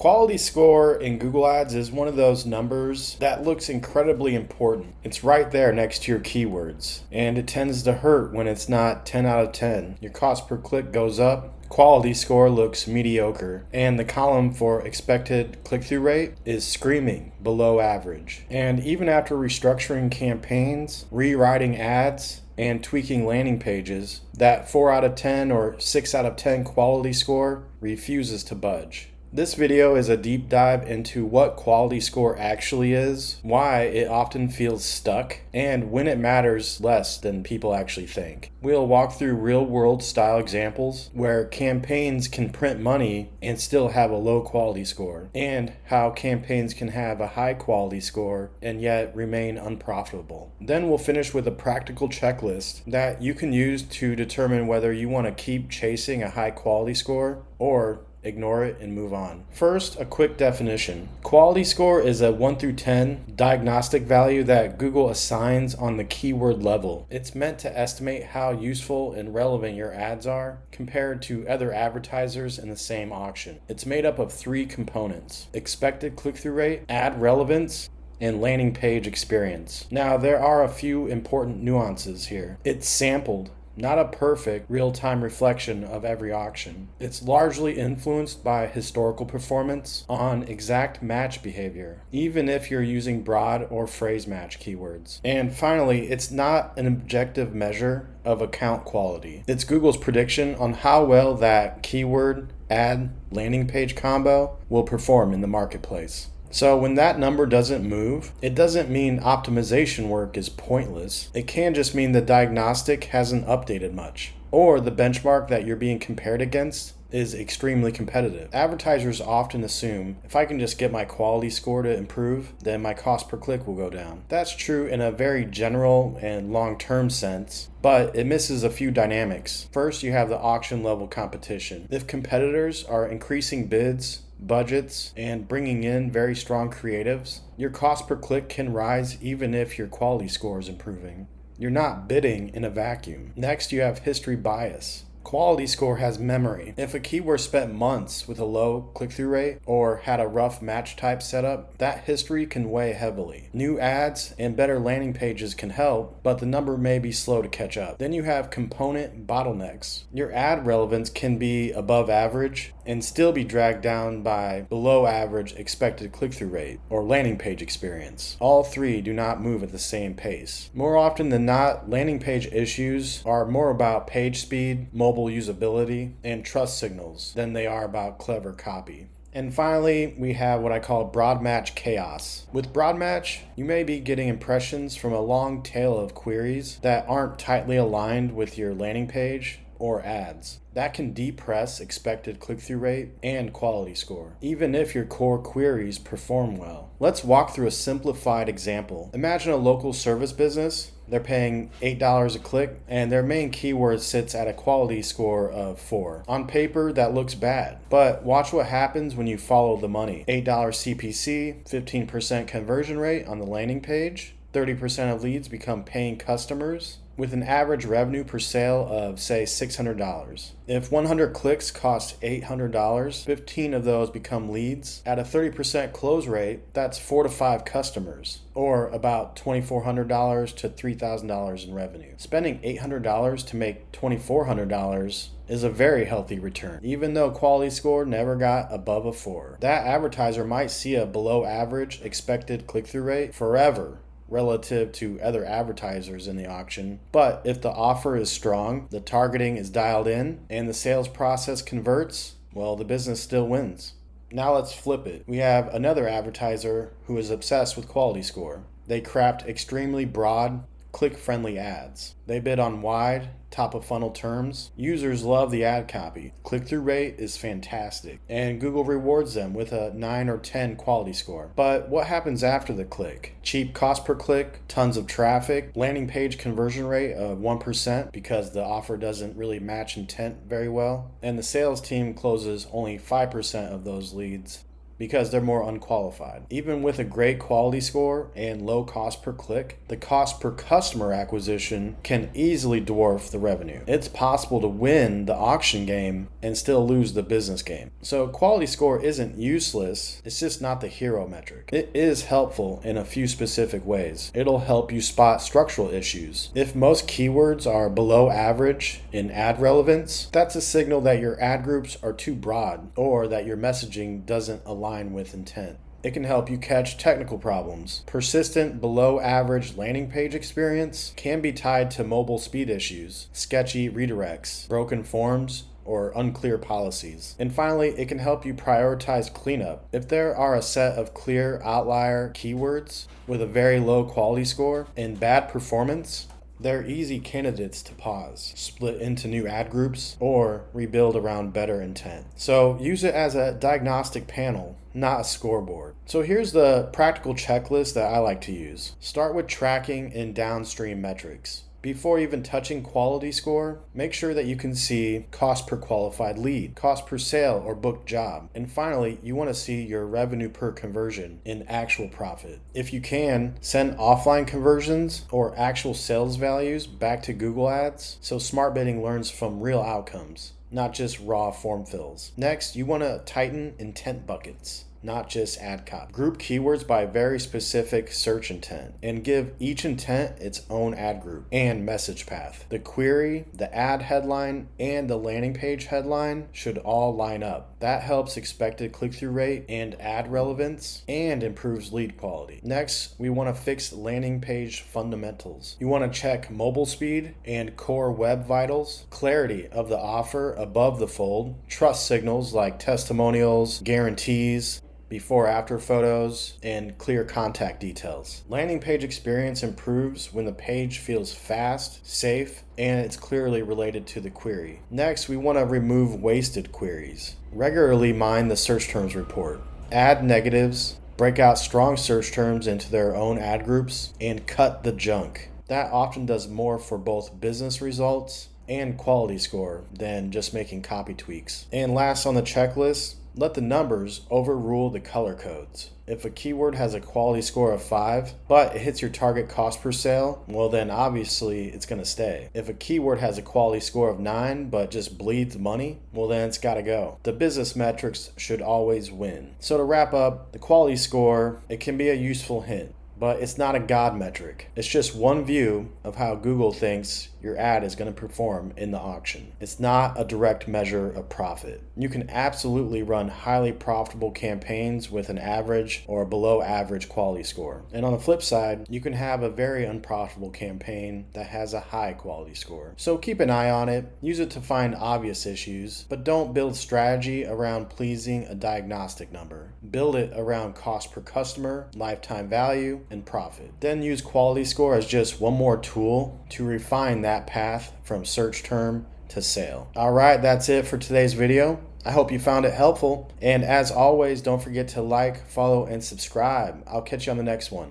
Quality score in Google Ads is one of those numbers that looks incredibly important. It's right there next to your keywords, and it tends to hurt when it's not 10 out of 10. Your cost per click goes up, quality score looks mediocre, and the column for expected click-through rate is screaming below average. And even after restructuring campaigns, rewriting ads, and tweaking landing pages, that 4 out of 10 or 6 out of 10 quality score refuses to budge. This video is a deep dive into what quality score actually is, why it often feels stuck, and when it matters less than people actually think. We'll walk through real-world style examples where campaigns can print money and still have a low quality score, and how campaigns can have a high quality score and yet remain unprofitable. Then we'll finish with a practical checklist that you can use to determine whether you want to keep chasing a high quality score or ignore it and move on. First, a quick definition. Quality score is a 1 through 10 diagnostic value that Google assigns on the keyword level. It's meant to estimate how useful and relevant your ads are compared to other advertisers in the same auction. It's made up of 3 components: expected click-through rate, ad relevance, and landing page experience. Now, there are a few important nuances here. It's sampled, not a perfect real-time reflection of every auction. It's largely influenced by historical performance on exact match behavior, even if you're using broad or phrase match keywords. And finally, it's not an objective measure of account quality. It's Google's prediction on how well that keyword, ad, landing page combo will perform in the marketplace. So when that number doesn't move, it doesn't mean optimization work is pointless. It can just mean the diagnostic hasn't updated much, or the benchmark that you're being compared against is extremely competitive. Advertisers often assume if I can just get my quality score to improve, then my cost per click will go down. That's true in a very general and long-term sense, but it misses a few dynamics. First, you have the auction level competition. If competitors are increasing bids, budgets, and bringing in very strong creatives, your cost per click can rise even if your quality score is improving. You're not bidding in a vacuum. Next, you have history bias. Quality score has memory. If a keyword spent months with a low click-through rate or had a rough match type setup, that history can weigh heavily. New ads and better landing pages can help, but the number may be slow to catch up. Then you have component bottlenecks. Your ad relevance can be above average and still be dragged down by below average expected click-through rate or landing page experience. All 3 do not move at the same pace. More often than not, landing page issues are more about page speed, mobile usability, and trust signals than they are about clever copy. And finally, we have what I call broad match chaos. With broad match, you may be getting impressions from a long tail of queries that aren't tightly aligned with your landing page or ads. That can depress expected click-through rate and quality score, even if your core queries perform well. Let's walk through a simplified example. Imagine a local service business. They're paying $8 a click, and their main keyword sits at a quality score of 4. On paper, that looks bad, but watch what happens when you follow the money. $8 CPC, 15% conversion rate on the landing page, 30% of leads become paying customers, with an average revenue per sale of, say, $600. If 100 clicks cost $800, 15 of those become leads. At a 30% close rate, that's 4 to 5 customers, or about $2,400 to $3,000 in revenue. Spending $800 to make $2,400 is a very healthy return, even though quality score never got above a 4. That advertiser might see a below average expected click-through rate forever relative to other advertisers in the auction. But if the offer is strong, the targeting is dialed in, and the sales process converts, well, the business still wins. Now let's flip it. We have another advertiser who is obsessed with quality score. They craft extremely broad, click-friendly ads. They bid on wide, top-of-funnel terms. Users love the ad copy. Click-through rate is fantastic, and Google rewards them with a 9 or 10 quality score. But what happens after the click? Cheap cost per click, tons of traffic, landing page conversion rate of 1% because the offer doesn't really match intent very well, and the sales team closes only 5% of those leads. because they're more unqualified. Even with a great quality score and low cost per click, the cost per customer acquisition can easily dwarf the revenue. It's possible to win the auction game and still lose the business game. So quality score isn't useless, it's just not the hero metric. It is helpful in a few specific ways. It'll help you spot structural issues. If most keywords are below average in ad relevance, that's a signal that your ad groups are too broad or that your messaging doesn't align with intent. It can help you catch technical problems. Persistent below average landing page experience can be tied to mobile speed issues, sketchy redirects, broken forms, or unclear policies. And finally, it can help you prioritize cleanup. If there are a set of clear outlier keywords with a very low quality score and bad performance, they're easy candidates to pause, split into new ad groups, or rebuild around better intent. So use it as a diagnostic panel, not a scoreboard. So here's the practical checklist that I like to use. Start with tracking and downstream metrics. Before even touching quality score, make sure that you can see cost per qualified lead, cost per sale or booked job. And finally, you want to see your revenue per conversion in actual profit. If you can, send offline conversions or actual sales values back to Google Ads so smart bidding learns from real outcomes, not just raw form fills. Next, you want to tighten intent buckets, not just ad copy. Group keywords by very specific search intent and give each intent its own ad group and message path. The query, the ad headline, and the landing page headline should all line up. That helps expected click-through rate and ad relevance and improves lead quality. Next, we want to fix landing page fundamentals. You want to check mobile speed and core web vitals, clarity of the offer above the fold, trust signals like testimonials, guarantees, before-after photos, and clear contact details. Landing page experience improves when the page feels fast, safe, and it's clearly related to the query. Next, we want to remove wasted queries. Regularly mine the search terms report. Add negatives, break out strong search terms into their own ad groups, and cut the junk. That often does more for both business results and quality score than just making copy tweaks. And last on the checklist, let the numbers overrule the color codes. If a keyword has a quality score of 5, but it hits your target cost per sale, well then obviously it's going to stay. If a keyword has a quality score of 9, but just bleeds money, well then it's got to go. The business metrics should always win. So to wrap up, the quality score, it can be a useful hint, but it's not a God metric. It's just one view of how Google thinks your ad is going to perform in the auction. It's not a direct measure of profit. You can absolutely run highly profitable campaigns with an average or below average quality score. And on the flip side, you can have a very unprofitable campaign that has a high quality score. So keep an eye on it, use it to find obvious issues, but don't build strategy around pleasing a diagnostic number. Build it around cost per customer, lifetime value, and profit. Then use quality score as just one more tool to refine that path from search term to sale. All right, that's it for today's video. I hope you found it helpful. And as always, don't forget to like, follow, and subscribe. I'll catch you on the next one.